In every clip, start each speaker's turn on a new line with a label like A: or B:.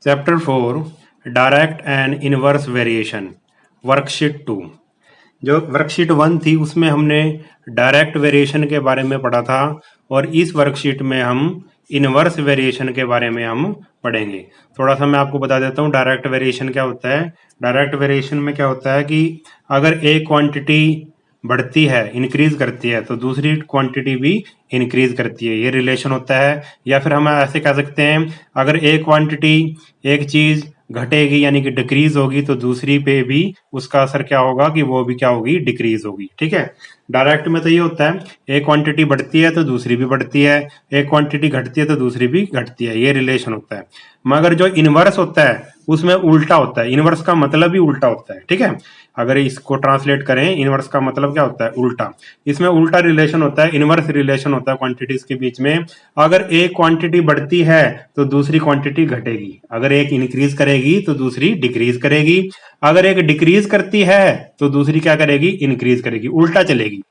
A: Chapter 4 direct and inverse variation worksheet 2। जो worksheet 1 थी उसमें हमने डायरेक्ट वेरिएशन के बारे में पढ़ा था और इस वर्कशीट में हम इनवर्स वेरिएशन के बारे में हम पढ़ेंगे। थोड़ा सा मैं आपको बता देता हूँ डायरेक्ट वेरिएशन क्या होता है। डायरेक्ट वेरिएशन में क्या होता है कि अगर एक क्वांटिटी बढ़ती है, इंक्रीज करती है, तो दूसरी क्वांटिटी भी इंक्रीज करती है, ये रिलेशन होता है। या फिर हम ऐसे कह सकते हैं अगर एक क्वांटिटी, एक चीज घटेगी यानी कि डिक्रीज होगी तो दूसरी पे भी उसका असर क्या होगा कि वो भी क्या होगी, डिक्रीज होगी। ठीक है, डायरेक्ट में तो ये होता है एक क्वांटिटी बढ़ती है तो दूसरी भी बढ़ती है, एक क्वांटिटी घटती है तो दूसरी भी घटती है, ये रिलेशन होता है। मगर जो इनवर्स होता है उसमें उल्टा होता है, इनवर्स का मतलब ही उल्टा होता है। ठीक है, अगर इसको ट्रांसलेट करें इनवर्स का मतलब क्या होता है, उल्टा। इसमें उल्टा रिलेशन होता है, इनवर्स रिलेशन होता है क्वांटिटीज के बीच में। अगर एक क्वांटिटी बढ़ती है तो दूसरी क्वांटिटी घटेगी, अगर एक इंक्रीज करेगी तो दूसरी डिक्रीज करेगी, अगर एक डिक्रीज करती है तो दूसरी क्या करेगी, इंक्रीज करेगी, उल्टा चलेगी।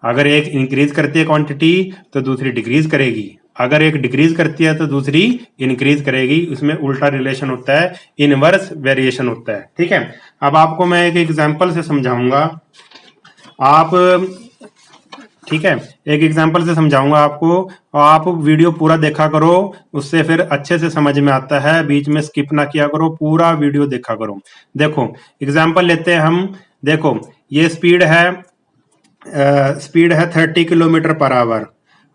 A: अगर एक इंक्रीज करती है क्वांटिटी तो दूसरी डिक्रीज करेगी, अगर एक डिक्रीज करती है तो दूसरी इंक्रीज करेगी। इसमें उल्टा रिलेशन होता है, इनवर्स वेरिएशन होता है। ठीक है, अब आपको मैं एक एग्जांपल से समझाऊंगा। आप ठीक है, एक एग्जांपल से समझाऊंगा आपको और आप वीडियो पूरा देखा करो, उससे फिर अच्छे से समझ में आता है। बीच में स्किप ना किया करो, पूरा वीडियो देखा करो। देखो एग्जांपल लेते हैं हम। देखो ये स्पीड है 30 किलोमीटर पर आवर,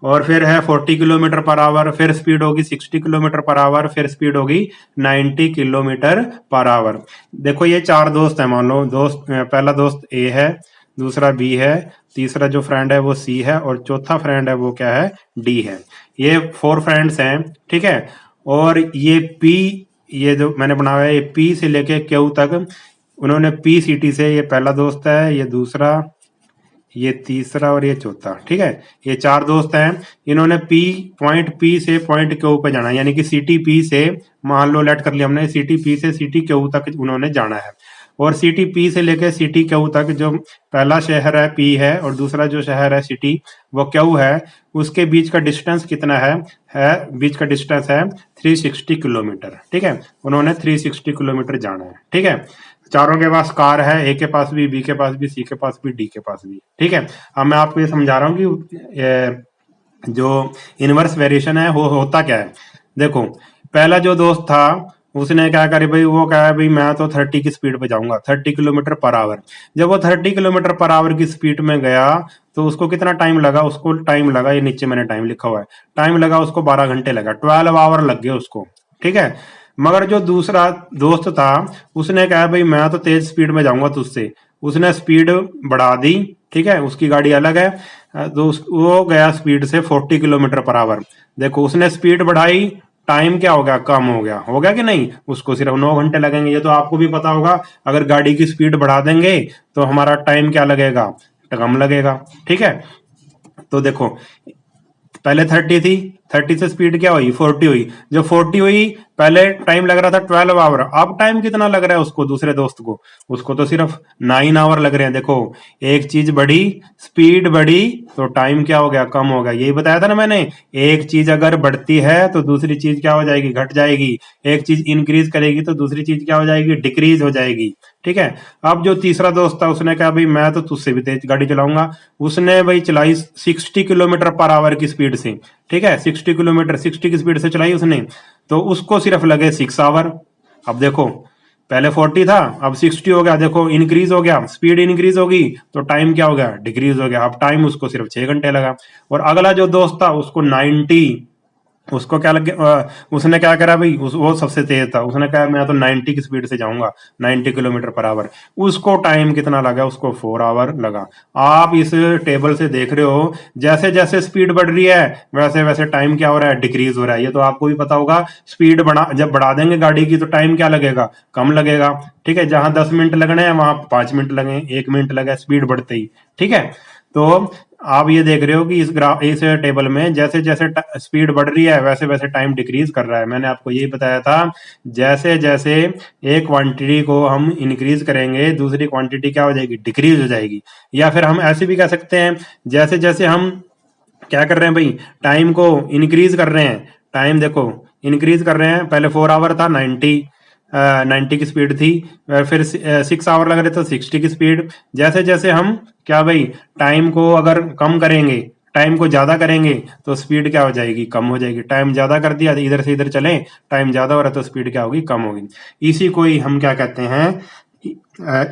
A: और फिर है 40 किलोमीटर पर आवर, फिर स्पीड होगी 60 किलोमीटर पर आवर, फिर स्पीड होगी 90 किलोमीटर पर आवर। देखो ये चार दोस्त है, मान लो दोस्त, पहला दोस्त ए है, दूसरा बी है, तीसरा जो फ्रेंड है वो सी है, और चौथा फ्रेंड है वो क्या है, डी है। ये 4 फ्रेंड्स हैं। ठीक है, और ये पी, ये जो मैंने बनाया है ये पी से लेके क्यू तक, उन्होंने पी सिटी से, ये पहला दोस्त है, ये दूसरा, ये तीसरा और ये चौथा। ठीक है, ये चार दोस्त हैं। इन्होंने पॉइंट पी से पॉइंट क्यू पे जाना है, यानी कि सिटी पी से, मान लो लेट कर लिया हमने, सिटी पी से सिटी क्यू तक उन्होंने जाना है। और सिटी पी से लेकर सिटी क्यू तक जो पहला शहर है पी है और दूसरा जो शहर है सिटी वो क्यू है, उसके बीच का डिस्टेंस कितना है बीच का डिस्टेंस है 360 किलोमीटर। ठीक है, उन्होंने 360 किलोमीटर जाना है। ठीक है, चारों के पास कार है, ए के पास भी, बी के पास भी, सी के पास भी, डी के पास भी। ठीक है, अब मैं आपको ये समझा रहा हूँ कि जो इनवर्स वेरिएशन है वो होता क्या है। देखो पहला जो दोस्त था उसने क्या करे भाई, वो कहा भाई मैं तो 30 की स्पीड पे जाऊंगा, 30 किलोमीटर पर आवर। जब वो 30 किलोमीटर पर आवर की स्पीड में गया तो उसको कितना टाइम लगा, उसको टाइम लगा, ये नीचे मैंने टाइम लिखा हुआ है, टाइम लगा उसको 12 घंटे लगा, 12 आवर लग गए उसको। ठीक है, मगर जो दूसरा दोस्त था उसने कहा भाई मैं तो तेज स्पीड में जाऊंगा तुझसे, उसने स्पीड बढ़ा दी। ठीक है, उसकी गाड़ी अलग है, तो वो गया स्पीड से 40 किलोमीटर पर आवर। देखो उसने स्पीड बढ़ाई, टाइम क्या हो गया, कम हो गया कि नहीं, उसको सिर्फ 9 घंटे लगेंगे। ये तो आपको भी पता होगा, अगर गाड़ी की स्पीड बढ़ा देंगे तो हमारा टाइम क्या लगेगा, कम लगेगा। ठीक है, तो देखो पहले 30 थी, 30 से स्पीड क्या हुई, 40 हुई। जब 40 हुई, पहले टाइम लग रहा था 12 आवर, अब टाइम कितना लग रहा है उसको, दूसरे दोस्त को, उसको तो सिर्फ 9 आवर लग रहे हैं। देखो एक चीज बढ़ी, स्पीड बढ़ी, तो टाइम क्या हो गया, कम हो गया। यही बताया था ना मैंने, एक चीज अगर बढ़ती है तो दूसरी चीज क्या हो जाएगी, घट जाएगी। एक चीज इंक्रीज करेगी तो दूसरी चीज क्या हो जाएगी, डिक्रीज हो जाएगी। ठीक है, अब जो तीसरा दोस्त था उसने कहा भाई मैं तो तुझसे भी तेज गाड़ी चलाऊंगा, उसने भाई चलाई 60 किलोमीटर पर आवर की स्पीड से। ठीक है, 60 किलोमीटर 60 की स्पीड से चलाई उसने, तो उसको सिर्फ लगे 6 आवर। अब देखो पहले 40 था, अब 60 हो गया। देखो इंक्रीज हो गया, स्पीड इंक्रीज होगी तो टाइम क्या हो गया, डिक्रीज हो गया। अब टाइम उसको सिर्फ 6 घंटे लगा। और अगला जो दोस्त था उसको 90, उसको क्या लगे, उसने क्या करा भाई, वो सबसे तेज था, उसने कहा मैं तो 90 की स्पीड से जाऊंगा, 90 किलोमीटर पर आवर। उसको टाइम कितना लगा, उसको 4 आवर लगा। आप इस टेबल से देख रहे हो जैसे जैसे स्पीड बढ़ रही है वैसे वैसे टाइम क्या हो रहा है, डिक्रीज हो रहा है। ये तो आपको भी पता होगा, स्पीड जब बढ़ा देंगे गाड़ी की तो टाइम क्या लगेगा, कम लगेगा। ठीक है, जहां 10 मिनट लगने हैं वहां 5 मिनट लगे, 1 मिनट लगे स्पीड बढ़ते ही। ठीक है, तो आप ये देख रहे हो कि इस टेबल में जैसे जैसे स्पीड बढ़ रही है वैसे वैसे टाइम डिक्रीज कर रहा है। मैंने आपको यही बताया था, जैसे जैसे एक क्वांटिटी को हम इंक्रीज करेंगे दूसरी क्वांटिटी क्या हो जाएगी, डिक्रीज हो जाएगी। या फिर हम ऐसे भी कह सकते हैं, जैसे जैसे हम क्या कर रहे हैं भाई, टाइम को इंक्रीज कर रहे हैं, टाइम देखो इंक्रीज कर रहे हैं। पहले 4 आवर था 90 की स्पीड थी, फिर 6 आवर लग रहे तो 60 की स्पीड। जैसे जैसे हम क्या भाई टाइम को अगर कम करेंगे, टाइम को ज्यादा करेंगे तो स्पीड क्या हो जाएगी, कम हो जाएगी। टाइम ज्यादा कर दिया, इधर से इधर चले, टाइम ज्यादा हो रहा है तो स्पीड क्या होगी, कम होगी। इसी को ही हम क्या कहते हैं,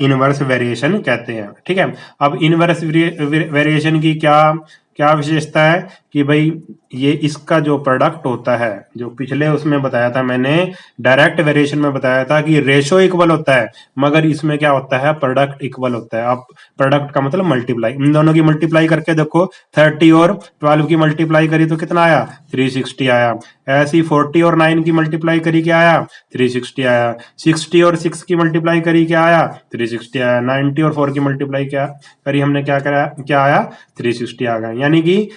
A: इनवर्स वेरिएशन कहते हैं। ठीक है, अब इनवर्स वेरिएशन की क्या क्या विशेषता है कि भाई ये इसका जो प्रोडक्ट होता है, जो पिछले उसमें बताया था मैंने, डायरेक्ट वेरिएशन में बताया था कि रेशो इक्वल होता है, मगर इसमें क्या होता है, प्रोडक्ट इक्वल होता है। आप प्रोडक्ट का मतलब मल्टीप्लाई, इन दोनों की मल्टीप्लाई करके देखो, 30 और 12 की मल्टीप्लाई करी तो कितना आया, 360 आया। ऐसी 40 और 9 की मल्टीप्लाई करी क्या आया, 360 आया। 60 और 6 की मल्टीप्लाई करी क्या आया, 360 आया। 90 और 4 की मल्टीप्लाई क्या करी हमने, क्या करा, क्या आया, 360 आ गया। यानी कि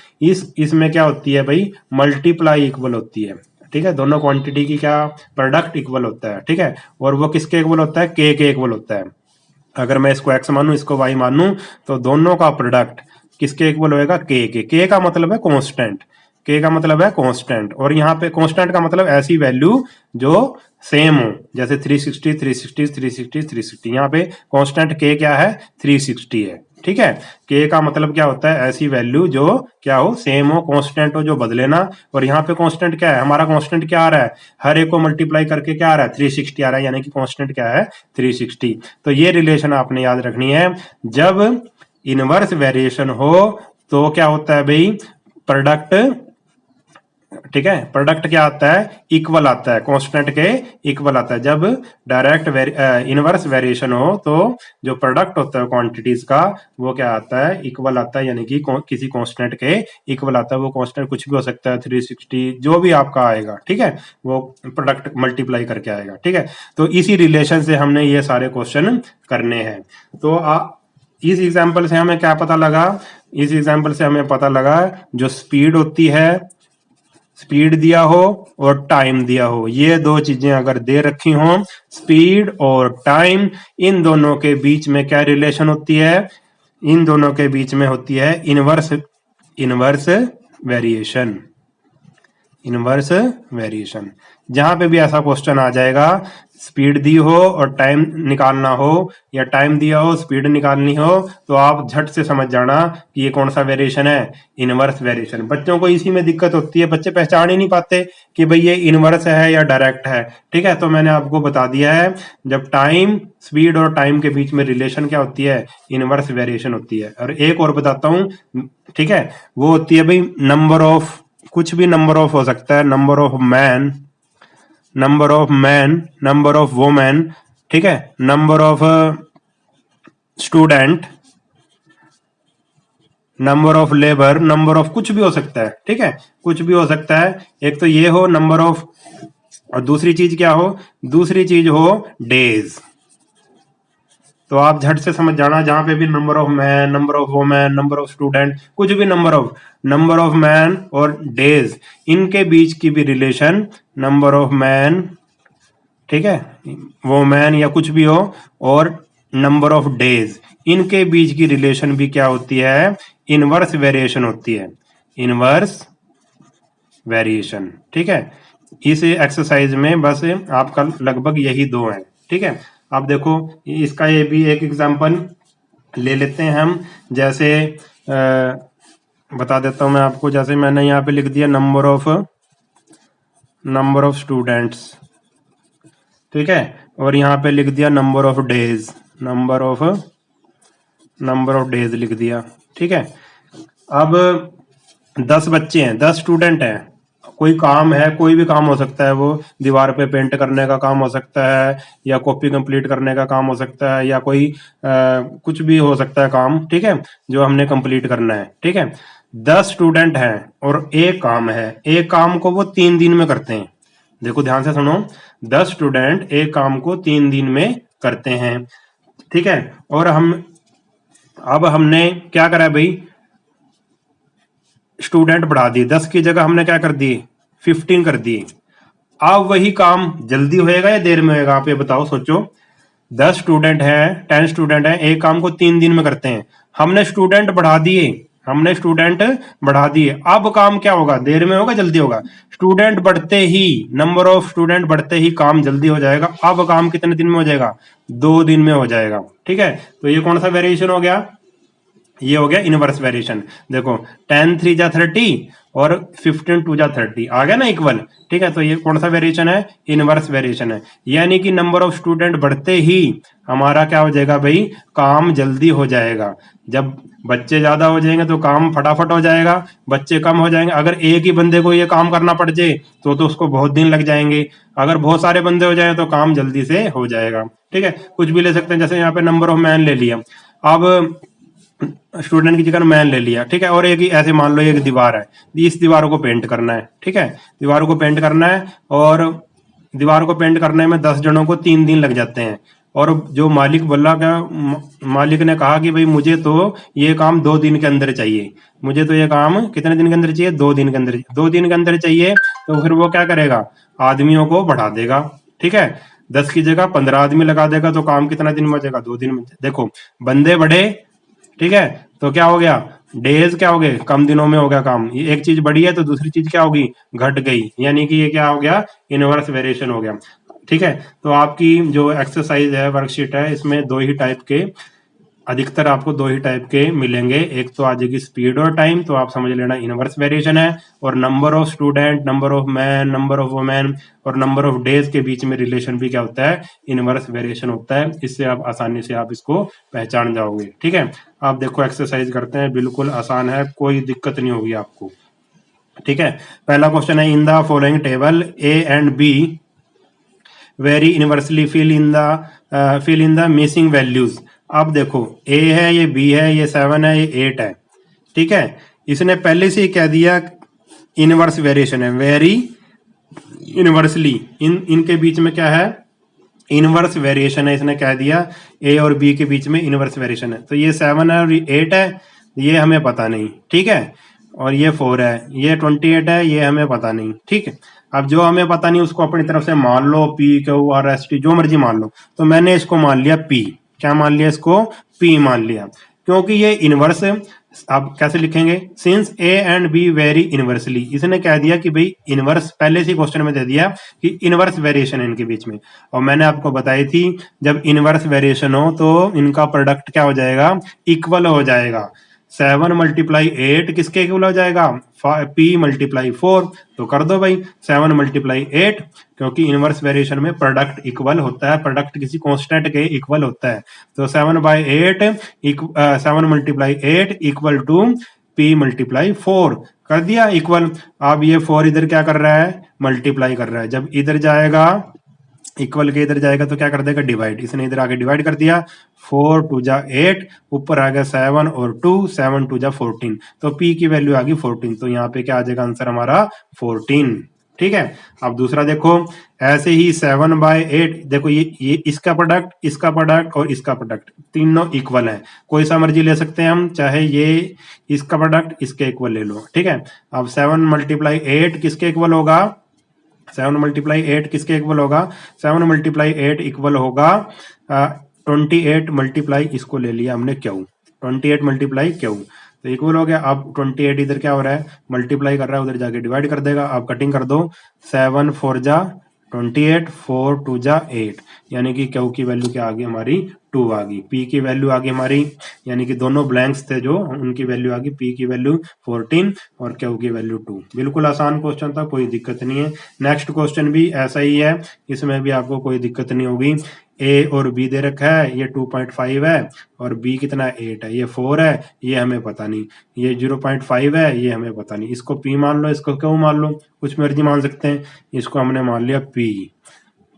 A: इसमें क्या होती है भाई, मल्टीप्लाई इक्वल होती है। ठीक है, दोनों क्वांटिटी की क्या प्रोडक्ट इक्वल होता है। ठीक है, और वो किसके इक्वल होता है, के इक्वल होता है। अगर मैं इसको x मानूं, इसको y मानूं, तो दोनों का प्रोडक्ट किसके इक्वल होएगा, के का मतलब है कांस्टेंट, के का मतलब है कांस्टेंट। और यहाँ पे कांस्टेंट का मतलब ऐसी वैल्यू जो सेम हो, जैसे 360 360 360 360। यहाँ पे कांस्टेंट के क्या है, 360 है। ठीक है, के का मतलब क्या होता है, ऐसी वैल्यू जो क्या हो, सेम हो, कांस्टेंट हो, जो बदले ना। और यहाँ पे कांस्टेंट क्या है, हमारा कांस्टेंट क्या आ रहा है, हर एक को मल्टीप्लाई करके क्या आ रहा है, 360 आ रहा है, यानी कि कांस्टेंट क्या है, 360। तो ये रिलेशन आपने याद रखनी है। जब इनवर्स वेरिएशन हो तो क्या होता है भाई, प्रोडक्ट, ठीक है, प्रोडक्ट क्या आता है, इक्वल आता है, कांस्टेंट के इक्वल आता है। जब डायरेक्ट इनवर्स वेरिएशन हो तो जो प्रोडक्ट होता है क्वांटिटीज का, वो क्या आता है, इक्वल आता है, यानी कि किसी कांस्टेंट के इक्वल आता है। वो कांस्टेंट कुछ भी हो सकता है, 360 जो भी आपका आएगा। ठीक है, वो प्रोडक्ट मल्टीप्लाई करके आएगा। ठीक है, तो इसी रिलेशन से हमने ये सारे क्वेश्चन करने हैं। तो इस एग्जाम्पल से हमें क्या पता लगा, इस एग्जाम्पल से हमें पता लगा जो स्पीड होती है, स्पीड दिया हो और टाइम दिया हो, ये दो चीजें अगर दे रखी हो, स्पीड और टाइम, इन दोनों के बीच में क्या रिलेशन होती है, इन दोनों के बीच में होती है इनवर्स वेरिएशन। इनवर्स वेरिएशन, जहां पे भी ऐसा क्वेश्चन आ जाएगा, स्पीड दी हो और टाइम निकालना हो, या टाइम दिया हो स्पीड निकालनी हो, तो आप झट से समझ जाना कि ये कौन सा वेरिएशन है, इनवर्स वेरिएशन। बच्चों को इसी में दिक्कत होती है, बच्चे पहचान ही नहीं पाते कि भाई ये इनवर्स है या डायरेक्ट है। ठीक है, तो मैंने आपको बता दिया है, जब टाइम, स्पीड और टाइम के बीच में रिलेशन क्या होती है, इनवर्स वेरिएशन होती है। और एक और बताता हूं, ठीक है, वो होती है भाई नंबर ऑफ, कुछ भी नंबर ऑफ हो सकता है, number of man, number of man, number of women, ठीक है, number of student, number of labour, number of कुछ भी हो सकता है। ठीक है, कुछ भी हो सकता है। एक तो ये हो नंबर ऑफ, और दूसरी चीज क्या हो, दूसरी चीज हो डेज। तो आप झट से समझ जाना, जहां पे भी number of man, number of women, number of student, कुछ भी नंबर ऑफ मैन और डेज, इनके बीच की भी रिलेशन, नंबर ऑफ मैन, ठीक है, वोमेन या कुछ भी हो, और नंबर ऑफ डेज, इनके बीच की रिलेशन भी क्या होती है, इनवर्स वेरिएशन होती है, इनवर्स वेरिएशन। ठीक है, इस एक्सरसाइज में बस आपका लगभग यही दो हैं। ठीक है, आप देखो इसका ये भी एक एग्जांपल ले लेते हैं हम, जैसे बता देता हूं मैं आपको, जैसे मैंने यहाँ पे लिख दिया नंबर ऑफ स्टूडेंट्स, ठीक है, और यहाँ पे लिख दिया number of days, number of days लिख दिया। ठीक है, अब 10 बच्चे हैं, 10 स्टूडेंट हैं, कोई काम है, कोई भी काम हो सकता है, वो दीवार पे पेंट करने का काम हो सकता है, या कॉपी कंप्लीट करने का काम हो सकता है, या कोई कुछ भी हो सकता है काम। ठीक है, जो हमने कंप्लीट करना है। ठीक है, 10 स्टूडेंट हैं और एक काम है, एक काम को वो 3 दिन में करते हैं। देखो ध्यान से सुनो, 10 स्टूडेंट एक काम को 3 दिन में करते हैं। ठीक है, और अब हमने क्या करा भाई, स्टूडेंट बढ़ा दिए, 10 की जगह हमने क्या कर दिए, 15 कर दिए। अब वही काम जल्दी होएगा या देर में होएगा, आप ये बताओ, सोचो। 10 स्टूडेंट हैं, 10 स्टूडेंट हैं, एक काम को 3 दिन में करते हैं, हमने स्टूडेंट बढ़ा दिए, हमने स्टूडेंट बढ़ा दिए, अब काम क्या होगा, देर में होगा जल्दी होगा, स्टूडेंट बढ़ते ही, नंबर ऑफ स्टूडेंट बढ़ते ही काम जल्दी हो जाएगा। अब काम कितने दिन में हो जाएगा, 2 दिन में हो जाएगा। ठीक है, तो ये कौन सा वेरिएशन हो गया, ये हो गया इनवर्स वेरिएशन। देखो 10 3 जा 30 और 15 2 जा 30 आ गया ना इक्वल। ठीक है, तो ये कौन सा वेरिएशन है, इनवर्स वेरिएशन है। यानी कि नंबर ऑफ स्टूडेंट बढ़ते ही हमारा क्या हो जाएगा भाई, काम जल्दी हो जाएगा। जब बच्चे ज्यादा हो जाएंगे तो काम फटाफट हो जाएगा, बच्चे कम हो जाएंगे, अगर एक ही बंदे को ये काम करना पड़ जाए तो उसको बहुत दिन लग जाएंगे, अगर बहुत सारे बंदे हो जाए तो काम जल्दी से हो जाएगा। ठीक है, कुछ भी ले सकते हैं, जैसे यहाँ पे नंबर ऑफ मैन ले लिया, अब स्टूडेंट की जगह मैन ले लिया। ठीक है, और एक ही ऐसे मान लो एक दीवार है, इस दीवार को पेंट करना है। ठीक है, दीवार को पेंट करना है और दीवार को पेंट करने में 10 जनों को 3 दिन लग जाते हैं, और जो मालिक बोला क्या, मालिक ने कहा कि भाई मुझे तो ये काम 2 दिन के अंदर चाहिए, मुझे तो ये काम कितने दिन के अंदर चाहिए, 2 दिन के अंदर, 2 दिन के अंदर चाहिए। तो फिर वो क्या करेगा, आदमियों को बढ़ा देगा। ठीक है, 10 की जगह 15 आदमी लगा देगा, तो काम कितना दिन में हो जाएगा, 2 दिन में। देखो बंदे बढ़े, ठीक है, तो क्या हो गया, डेज क्या हो गए, कम दिनों में हो गया काम। ये एक चीज बढ़ी है तो दूसरी चीज क्या होगी, घट गई, यानी कि ये क्या हो गया, इनवर्स वेरिएशन हो गया। ठीक है, तो आपकी जो एक्सरसाइज है, वर्कशीट है, इसमें 2 ही टाइप के, अधिकतर आपको 2 ही टाइप के मिलेंगे। एक तो आ जाएगी स्पीड और टाइम, तो आप समझ लेना इनवर्स वेरिएशन है। और number of student, number of man, number of women और नंबर ऑफ डेज के बीच में रिलेशन भी क्या होता है, इनवर्स वेरिएशन होता है। इससे आप आसानी से आप इसको पहचान जाओगे। ठीक है, आप देखो एक्सरसाइज करते हैं, बिल्कुल आसान है, कोई दिक्कत नहीं होगी आपको। ठीक है, पहला क्वेश्चन है, in the following table A and B very inversely fill in the missing values. अब देखो ए है, ये बी है, ये 7 है, ये 8 है। ठीक है, इसने पहले से ही कह दिया इनवर्स वेरिएशन है, वेरी इनवर्सली, इनके बीच में क्या है, इनवर्स वेरिएशन है, इसने कह दिया ए और बी के बीच में इनवर्स वेरिएशन है। तो ये 7 है और ये 8 है, ये हमें पता नहीं। ठीक है, और ये 4 है, ये 28 है, ये हमें पता नहीं। ठीक है, अब जो हमें पता नहीं उसको अपनी तरफ से मान लो, p q r s t जो मर्जी मान लो। तो मैंने इसको मान लिया पी, क्या मान लिया, इसको पी मान लिया, क्योंकि ये इनवर्स है। आप कैसे लिखेंगे, since A and B very inversely, इसने कह दिया कि भाई इनवर्स, पहले से क्वेश्चन में दे दिया कि इनवर्स वेरिएशन है इनके बीच में। और मैंने आपको बताई थी जब इनवर्स वेरिएशन हो तो इनका प्रोडक्ट क्या हो जाएगा, इक्वल हो जाएगा। 7 × 8 किसके इक्वल हो जाएगा, P × 4। तो कर दो भाई 7 × 8, क्योंकि इनवर्स वेरिएशन में प्रोडक्ट इक्वल होता है, प्रोडक्ट किसी कांस्टेंट के इक्वल होता है। तो 7/8 7 × 8 इक्वल टू P × 4 कर दिया इक्वल। अब ये 4 इधर क्या कर रहा है, मल्टीप्लाई कर रहा है, जब इधर जाएगा इक्वल के इधर जाएगा तो क्या कर देगा, डिवाइड, इसने इधर आगे डिवाइड कर दिया, 4 2 जा 8, ऊपर आ गया 7 और 2, 7 2 जा 14, तो p की वैल्यू आ गई 14। तो यहाँ पे क्या आ जाएगा आंसर हमारा 14। ठीक है, अब दूसरा देखो, ऐसे ही 7/8, देखो ये इसका प्रोडक्ट, इसका प्रोडक्ट और इसका प्रोडक्ट तीनों इक्वल है, कोई सा मर्जी ले सकते हैं हम, चाहे ये इसका प्रोडक्ट इसके इक्वल ले लो। ठीक है, अब 7 × 8 किसके इक्वल होगा, 7 × 8 किसके इक्वल होगा, 7 × 8 इक्वल होगा 28 मल्टीप्लाई, इसको ले लिया हमने क्यू, 28 मल्टीप्लाई क्यू, तो इक्वल हो गया। अब 28 इधर क्या हो रहा है, मल्टीप्लाई कर रहा है, उधर जाके डिवाइड कर देगा। अब कटिंग कर दो, 7 4 जा 28, 4 2 जा 8, यानी कि क्यू की वैल्यू क्या आ गई हमारी, 2 आ गई। पी की वैल्यू आ गई हमारी, यानी कि दोनों ब्लैंक्स थे जो, उनकी वैल्यू आ गई, पी की वैल्यू 14 और क्यू की वैल्यू 2। बिल्कुल आसान क्वेश्चन था, कोई दिक्कत नहीं है। नेक्स्ट क्वेश्चन भी ऐसा ही है, इसमें भी आपको कोई दिक्कत नहीं होगी। ए और बी दे रखा है, ये 2.5 है और बी कितना 8 है, ये 4 है, ये हमें पता नहीं, ये 0.5 है, ये हमें पता नहीं। इसको पी मान लो, इसको क्यों मान लो, कुछ मर्जी मान सकते हैं, इसको हमने मान लिया पी।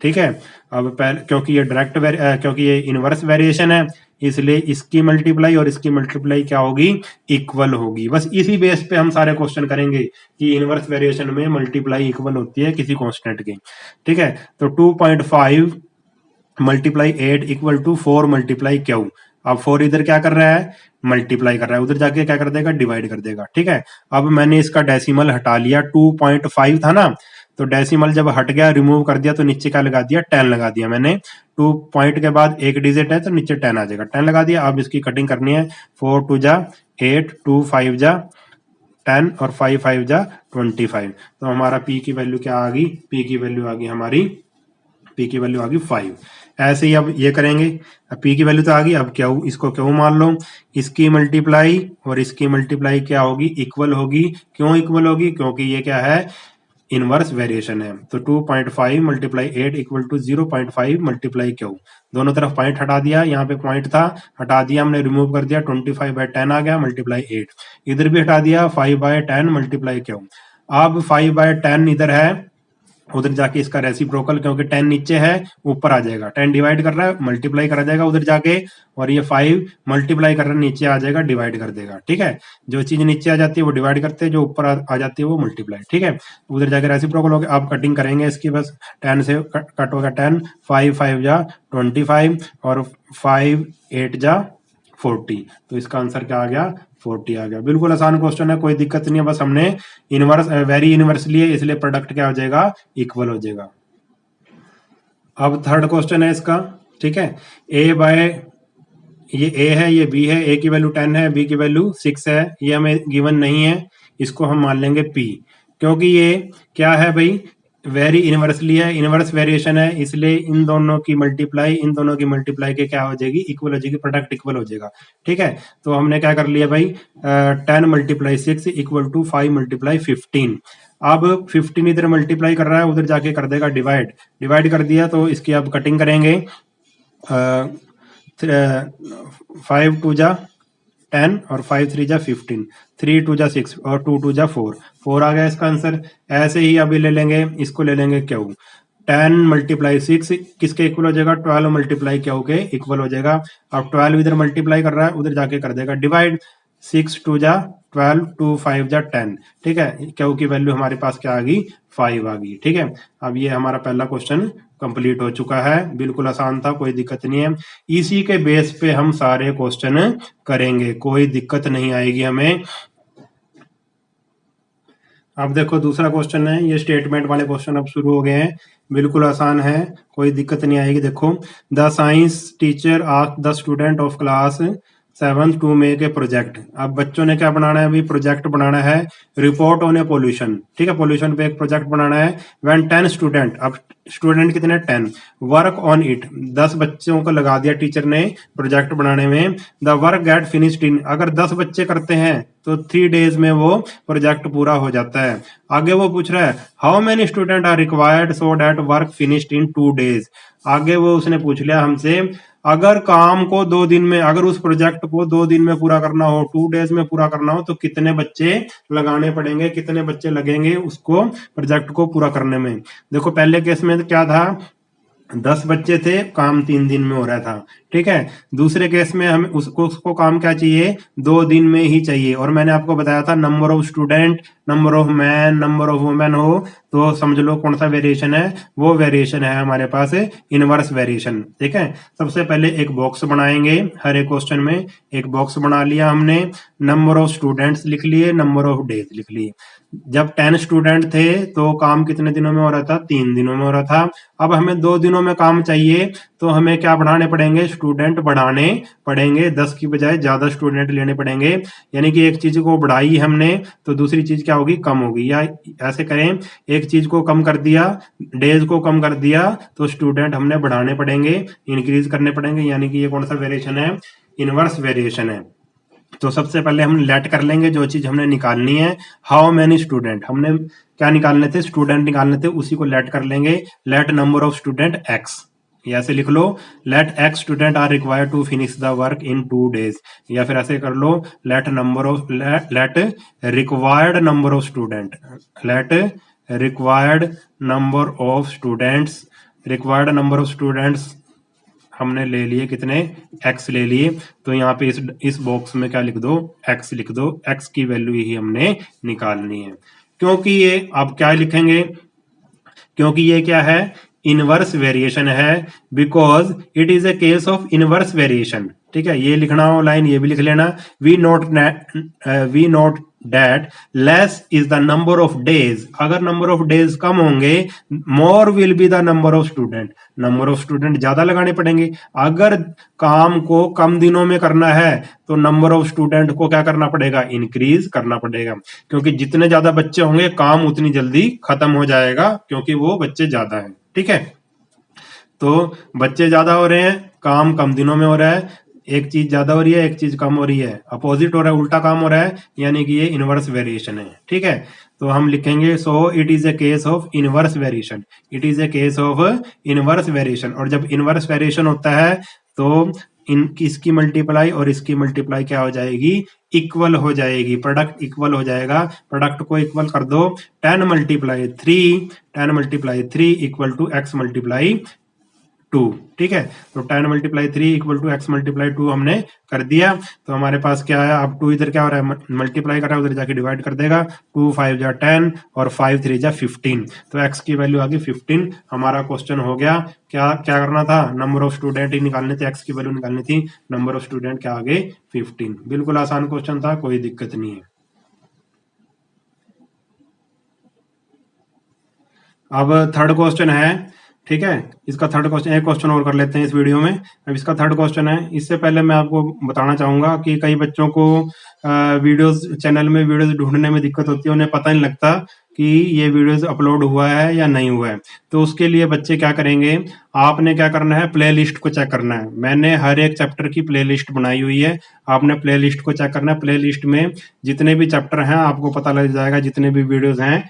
A: ठीक है, अब पहले क्योंकि ये क्योंकि ये इनवर्स वेरिएशन है, इसलिए इसकी मल्टीप्लाई और इसकी मल्टीप्लाई क्या होगी, इक्वल होगी। बस इसी बेस पे हम सारे क्वेश्चन करेंगे कि इनवर्स वेरिएशन में मल्टीप्लाई इक्वल होती है किसी कांस्टेंट की। ठीक है, तो 2.5 × 8 इक्वल टू 4 × क्यू। अब 4 इधर क्या कर रहा है, मल्टीप्लाई कर रहा है, उधर जाके क्या कर देगा, डिवाइड कर देगा। ठीक है, अब मैंने इसका डेसिमल हटा लिया, 2.5 था ना, तो डेसिमल जब हट गया, रिमूव कर दिया, तो नीचे क्या लगा दिया, 10 लगा दिया मैंने। 2 पॉइंट के बाद एक डिजिट है तो नीचे 10 आ जाएगा, 10 लगा दिया। अब इसकी कटिंग करनी है, 4 2 जा 8, 2 5 जा 10 और 5 5 जा 25। तो हमारा पी की वैल्यू क्या आ गई, पी की वैल्यू आ गई हमारी, पी की वैल्यू आ गई 5। ऐसे ही अब ये करेंगे, अब पी की वैल्यू तो आ गई, अब क्या इसको क्यों मान लो, इसकी मल्टीप्लाई और इसकी मल्टीप्लाई क्या होगी, इक्वल होगी। क्यों इक्वल होगी, क्योंकि ये क्या है, इनवर्स वेरिएशन है। तो 2.5 मल्टीप्लाई 8 इक्वल टू 0.5 मल्टीप्लाई क्यू। दोनों तरफ पॉइंट हटा दिया, यहाँ पे पॉइंट था हटा दिया हमने, रिमूव कर दिया, 25/10 आ गया मल्टीप्लाई 8। इधर भी हटा दिया, 5/10 मल्टीप्लाई क्यू। अब 5/10 इधर है, उधर जाके इसका रेसिप्रोकल, क्योंकि 10 नीचे है ऊपर आ जाएगा, 10 डिवाइड कर रहा है मल्टीप्लाई करा जाएगा उधर जाके, और ये 5 मल्टीप्लाई कर रहा है नीचे आ जाएगा डिवाइड कर देगा। ठीक है, जो चीज नीचे आ जाती है वो डिवाइड करते हैं, जो ऊपर आ जाती है वो मल्टीप्लाई। ठीक है, उधर जाके रेसिप्रोकल हो गया। अब कटिंग करेंगे इसकी, बस 10 से कट होगा 10, 5 5 जा 25 और 5 8 जा 40। तो इसका आंसर क्या आ गया, 40 आ गया। बिल्कुल आसान क्वेश्चन है, कोई दिक्कत नहीं है, बस हमने इनवर्स वेरी इनवर्स लिए, इसलिए प्रोडक्ट क्या हो जाएगा, इक्वल हो जाएगा। अब थर्ड क्वेश्चन है इसका। ठीक है, ए बाय, ये ए है, ये बी है, ए की वैल्यू 10 है, बी की वैल्यू 6 है, ये हमें गिवन नहीं है, इसको हम मान लेंगे पी, क्योंकि ये क्या है भाई, वेरी इनवर्सली है, इनवर्स वेरिएशन है, इसलिए इन दोनों की मल्टीप्लाई के क्या हो जाएगी, इक्वल हो जाएगी, प्रोडक्ट इक्वल हो जाएगा। ठीक है, तो हमने क्या कर लिया भाई, 10 मल्टीप्लाई 6 इक्वल टू 5 मल्टीप्लाई 15। अब 15 इधर मल्टीप्लाई कर रहा है, उधर जाके कर देगा डिवाइड, डिवाइड कर दिया तो इसकी अब कटिंग करेंगे। 5 2 जा 10 और 5 3 जा 15, 3 2 जा 6 और 2 2 जा 4, 4 आ गया इसका आंसर। ऐसे ही अभी ले लेंगे, इसको ले लेंगे क्यू, 10 मल्टीप्लाई 6 किसके इक्वल हो जाएगा, 12 मल्टीप्लाई क्यू के इक्वल हो जाएगा। अब 12 इधर मल्टीप्लाई कर रहा है, उधर जाके कर देगा डिवाइड, 6 2 जा 12, 2 5 जा 10। ठीक है, क्यू की वैल्यू हमारे पास क्या आ गई, 5 आ गई। ठीक है, अब ये हमारा पहला क्वेश्चन कंप्लीट हो चुका है, बिल्कुल आसान था, कोई दिक्कत नहीं है। इसी के बेस पे हम सारे क्वेश्चन करेंगे, कोई दिक्कत नहीं आएगी हमें। अब देखो दूसरा क्वेश्चन है, ये स्टेटमेंट वाले क्वेश्चन अब शुरू हो गए हैं, बिल्कुल आसान है, कोई दिक्कत नहीं आएगी। देखो, the science teacher asked the student of class 7 to make a project. अब बच्चों ने क्या बनाना है, अभी प्रोजेक्ट बनाना है, रिपोर्ट ऑन ए पोल्यूशन। ठीक है, पोल्यूशन पे एक प्रोजेक्ट बनाना है। व्हेन 10 स्टूडेंट, अब स्टूडेंट कितने, 10, वर्क ऑन इट, 10 बच्चों को लगा दिया टीचर ने प्रोजेक्ट बनाने में। द वर्क गेट फिनिश्ड इन, अगर 10 बच्चे करते हैं तो 3 डेज में वो प्रोजेक्ट पूरा हो जाता है। आगे वो पूछ रहा है, how many student are required so that work finished in 2 days. आगे वो उसने पूछ लिया हमसे, अगर काम को 2 दिन में, अगर उस प्रोजेक्ट को 2 दिन में पूरा करना हो, 2 डेज में पूरा करना हो, तो कितने बच्चे लगाने पड़ेंगे, कितने बच्चे लगेंगे उसको प्रोजेक्ट को पूरा करने में। देखो पहले केस में क्या था, 10 बच्चे थे, काम 3 दिन में हो रहा था। ठीक है, दूसरे केस में हमें उसको काम क्या चाहिए, 2 दिन में ही चाहिए। और मैंने आपको बताया था, number of student, number of man, number of women हो तो समझ लो कौन सा वेरिएशन है, वो वेरिएशन है हमारे पास इनवर्स वेरिएशन। ठीक है, सबसे पहले एक बॉक्स बनाएंगे, हर एक क्वेश्चन में एक बॉक्स बना लिया हमने, नंबर ऑफ स्टूडेंट्स लिख लिए, नंबर ऑफ डेज लिख लिए। जब 10 स्टूडेंट थे तो काम कितने दिनों में हो रहा था, 3 दिनों में हो रहा था। अब हमें 2 दिनों में काम चाहिए, तो हमें क्या बढ़ाने पड़ेंगे, स्टूडेंट बढ़ाने पड़ेंगे, 10 की बजाय ज्यादा स्टूडेंट लेने पड़ेंगे। यानी कि एक चीज को बढ़ाई हमने तो दूसरी चीज क्या होगी, कम होगी। या ऐसे करें, एक चीज को कम कर दिया, डेज को कम कर दिया, तो स्टूडेंट हमने बढ़ाने पड़ेंगे, इंक्रीज करने पड़ेंगे। यानी कि ये कौन सा वेरिएशन है, इनवर्स वेरिएशन है। तो सबसे पहले हम लेट कर लेंगे, जो चीज हमने निकालनी है, हाउ मेनी स्टूडेंट, हमने क्या निकालने थे, स्टूडेंट निकालने थे, उसी को लेट कर लेंगे। Let number of student x, ऐसे लिख लो, let x student are required to finish the work in 2 days. या फिर ऐसे कर लो, let number of, let required number of student, let required number of students, required number of students हमने ले लिए कितने, x ले लिए। तो यहाँ पे इस बॉक्स में क्या लिख दो, x लिख दो, x की वैल्यू ही हमने निकालनी है। क्योंकि ये आप क्या लिखेंगे, क्योंकि ये क्या है, इनवर्स वेरिएशन है, because it is a case of inverse variation. ठीक है, ये लिखना हो लाइन, ये भी लिख लेना, we note that less is the number of days, अगर number of days कम होंगे more will be the number of student, number of student ज्यादा लगाने पड़ेंगे। अगर काम को कम दिनों में करना है तो number of student को क्या करना पड़ेगा, increase करना पड़ेगा, क्योंकि जितने ज्यादा बच्चे होंगे काम उतनी जल्दी खत्म हो जाएगा, क्योंकि वो बच्चे ज्यादा हैं। ठीक है, तो बच्चे ज्यादा हो रहे हैं, काम कम दिनों में हो रहा है, एक चीज ज्यादा हो रही है, एक चीज कम हो रही है, अपोजिट हो रहा है, उल्टा काम हो रहा है, यानी कि ये इनवर्स वेरिएशन है। ठीक है, तो हम लिखेंगे so it is a case of inverse variation, it is a case of inverse variation. और जब इनवर्स वेरिएशन होता है तो इसकी मल्टीप्लाई और इसकी मल्टीप्लाई क्या हो जाएगी, इक्वल हो जाएगी, प्रोडक्ट इक्वल हो जाएगा। प्रोडक्ट को इक्वल कर दो, 10 multiply 3 equal to x multiply 2। ठीक है, तो 10 multiply 3 equal to x multiply 2 हमने कर दिया। तो हमारे पास क्या है, अब 2 इधर क्या हो रहा है, मल्टीप्लाई कर रहा है, उधर जाके डिवाइड कर देगा, 2 5 जा 10 और 5 3 जा 15, तो x की वैल्यू आ गई 15। हमारा क्वेश्चन हो गया। क्या क्या करना था, नंबर ऑफ स्टूडेंट ही निकालने थे, x की वैल्यू निकालनी थी, नंबर ऑफ स्टूडेंट क्या आ गए 15। बिल्कुल आसान क्वेश्चन था, कोई दिक्कत नहीं है। अब थर्ड क्वेश्चन है। ठीक है, इसका थर्ड क्वेश्चन, एक क्वेश्चन और कर लेते हैं इस वीडियो में। अब इसका थर्ड क्वेश्चन है। इससे पहले मैं आपको बताना चाहूंगा कि कई बच्चों को वीडियोस चैनल में वीडियोस ढूंढने में दिक्कत होती है, उन्हें पता नहीं लगता कि ये वीडियोस अपलोड हुआ है या नहीं हुआ है। तो उसके लिए बच्चे क्या करेंगे, आपने क्या करना है, प्ले लिस्ट को चेक करना है। मैंने हर एक चैप्टर की प्ले लिस्ट बनाई हुई है, आपने प्ले लिस्ट को चेक करना है। प्ले लिस्ट में जितने भी चैप्टर हैं आपको पता लग जाएगा, जितने भी वीडियोस हैं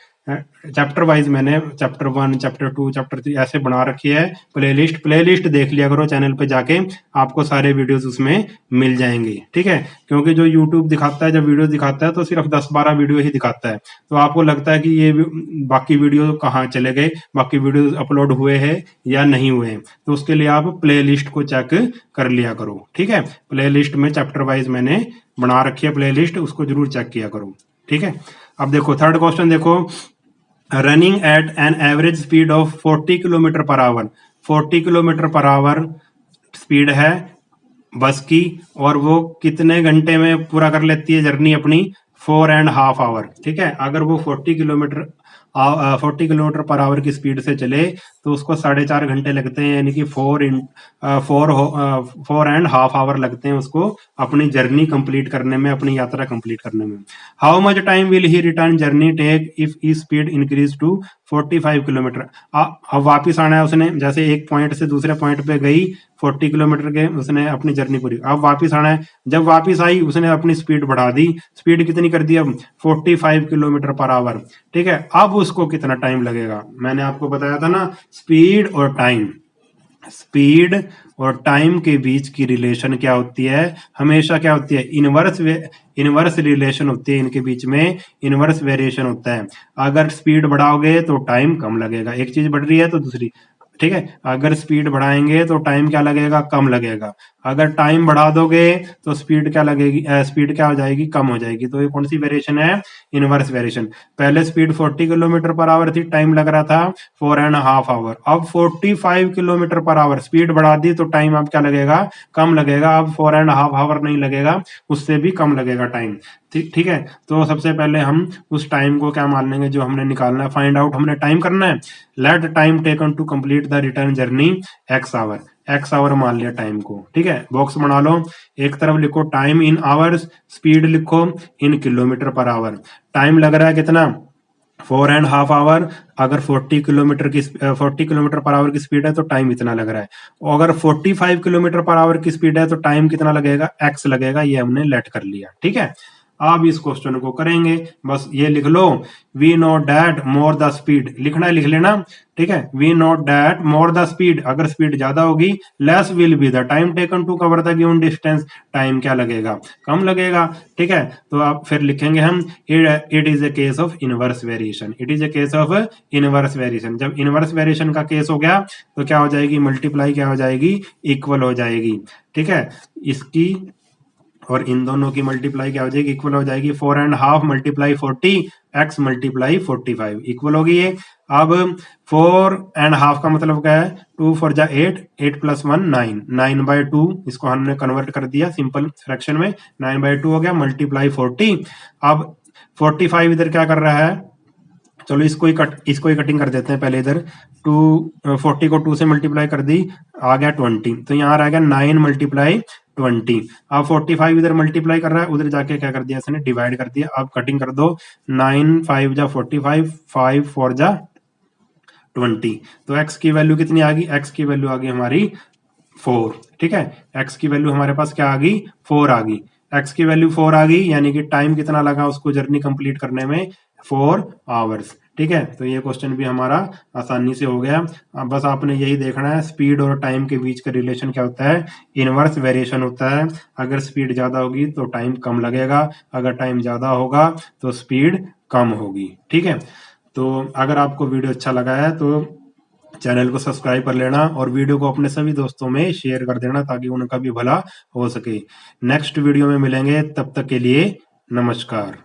A: चैप्टर वाइज मैंने चैप्टर 1 चैप्टर 2 चैप्टर 3 ऐसे बना रखी है प्लेलिस्ट देख लिया करो चैनल पे जाके, आपको सारे वीडियोस उसमें मिल जाएंगे। ठीक है, क्योंकि जो यूट्यूब दिखाता है, जब वीडियो दिखाता है तो सिर्फ 10-12 वीडियो ही दिखाता है, तो आपको लगता है कि ये बाकी वीडियो कहाँ चले गए, बाकी वीडियो अपलोड हुए हैं या नहीं हुए, तो उसके लिए आप प्ले लिस्ट को चेक कर लिया करो। ठीक है, प्ले लिस्ट में चैप्टर वाइज मैंने बना रखी है प्ले लिस्ट, उसको जरूर चेक किया करो। ठीक है, अब देखो थर्ड क्वेश्चन देखो, running at an average speed of 40 kilometre per hour, 40 kilometre per hour speed है बस की, और वो कितने घंटे में पूरा कर लेती है जर्नी अपनी, 4.5 आवर। ठीक है, अगर वो 40 किलोमीटर पर आवर की स्पीड से चले तो उसको 4.5 घंटे लगते हैं, यानी कि 4.5 आवर लगते हैं उसको अपनी जर्नी कंप्लीट करने में, अपनी यात्रा कंप्लीट करने में। How much time will he return journey take if the speed increase to 45 kilometre. अब वापिस आना है उसने, जैसे एक पॉइंट से दूसरे पॉइंट पे गई 40 किलोमीटर के, उसने अपनी जर्नी पूरी, अब वापिस आना है, जब वापिस आई उसने अपनी स्पीड बढ़ा दी, स्पीड कितनी कर दी अब 45 किलोमीटर पर आवर। ठीक है, अब उसको कितना टाइम लगेगा, मैंने आपको बताया था ना, स्पीड और टाइम, स्पीड और टाइम के बीच की रिलेशन क्या होती है, हमेशा क्या होती है, इनवर्स रिलेशन होती है, इनके बीच में इनवर्स वेरिएशन होता है। अगर स्पीड बढ़ाओगे तो टाइम कम लगेगा, एक चीज बढ़ रही है तो दूसरी, ठीक है, अगर स्पीड बढ़ाएंगे तो टाइम क्या लगेगा, कम लगेगा। अगर टाइम बढ़ा दोगे तो स्पीड क्या लगेगी, स्पीड क्या हो जाएगी, कम हो जाएगी। तो ये कौन सी वेरिएशन है, इनवर्स वेरिएशन। पहले स्पीड 40 किलोमीटर पर आवर थी, टाइम लग रहा था 4.5 आवर, अब 45 किलोमीटर पर आवर स्पीड बढ़ा दी तो टाइम अब क्या लगेगा, कम लगेगा, अब 4.5 आवर नहीं लगेगा, उससे भी कम लगेगा टाइम। ठीक है, तो सबसे पहले हम उस टाइम को क्या मान लेंगे जो हमने निकालना है, फाइंड आउट हमने टाइम करना है। Let time taken to complete the return journey x hour, x hour मान लिया टाइम को। ठीक है, बॉक्स बना लो, एक तरफ लिखो टाइम इन आवर्स, स्पीड लिखो इन किलोमीटर पर आवर। टाइम लग रहा है कितना, 4.5 आवर। अगर 40 किलोमीटर पर आवर की स्पीड है तो टाइम इतना लग रहा है, और अगर 45 किलोमीटर पर आवर की स्पीड है तो टाइम कितना लगेगा, x लगेगा, ये हमने लेट कर लिया। ठीक है, अब इस क्वेश्चन को करेंगे, बस ये लिख लो, we know that more the speed, लिखना है लिख लेना। ठीक है, we know that more the speed, अगर स्पीड ज्यादा होगी, less will be the time taken to cover the given distance, time क्या लगेगा, कम लगेगा। ठीक है, तो अब फिर लिखेंगे हम, it is a case of inverse variation, it is a case of inverse variation. जब इनवर्स वेरिएशन का केस हो गया तो क्या हो जाएगी, मल्टीप्लाई क्या हो जाएगी, इक्वल हो जाएगी। ठीक है, इसकी और इन दोनों की मल्टीप्लाई क्या हो जाएगी, इक्वल हो जाएगी। 4.5 मल्टीप्लाई 40 x मल्टीप्लाई 45 इक्वल होगी ये। अब 4.5 का मतलब क्या है, 2 4 जा 8, 8 + 1 9, 9/2, इसको हमने कन्वर्ट कर दिया सिंपल फ्रैक्शन में, 9/2 हो गया, मल्टीप्लाई 40। अब 45 इधर क्या कर रहा है, चलो इसको ही कटिंग कर देते हैं पहले। इधर 40 को 2 से मल्टीप्लाई कर दी, आ गया 20, तो यहाँ आ गया 9 मल्टीप्लाई 20। अब 45 इधर मल्टीप्लाई कर रहा है, उधर जाके क्या कर दिया इसने, डिवाइड कर दिया। अब कटिंग कर दो, 9 5 जा 45, 5 4 जा 20। तो x की वैल्यू कितनी आ गई, x की वैल्यू आ गई हमारी 4। ठीक है, x की वैल्यू हमारे पास क्या आ गई, 4 आ गई। x की वैल्यू 4 आ गई, यानी कि टाइम कितना लगा उसको जर्नी कंप्लीट करने में, 4 आवर्स। ठीक है, तो ये क्वेश्चन भी हमारा आसानी से हो गया। अब बस आपने यही देखना है स्पीड और टाइम के बीच का रिलेशन क्या होता है, इनवर्स वेरिएशन होता है। अगर स्पीड ज्यादा होगी तो टाइम कम लगेगा, अगर टाइम ज्यादा होगा तो स्पीड कम होगी। ठीक है, तो अगर आपको वीडियो अच्छा लगा है तो चैनल को सब्सक्राइब कर लेना और वीडियो को अपने सभी दोस्तों में शेयर कर देना ताकि उनका भी भला हो सके। नेक्स्ट वीडियो में मिलेंगे, तब तक के लिए नमस्कार।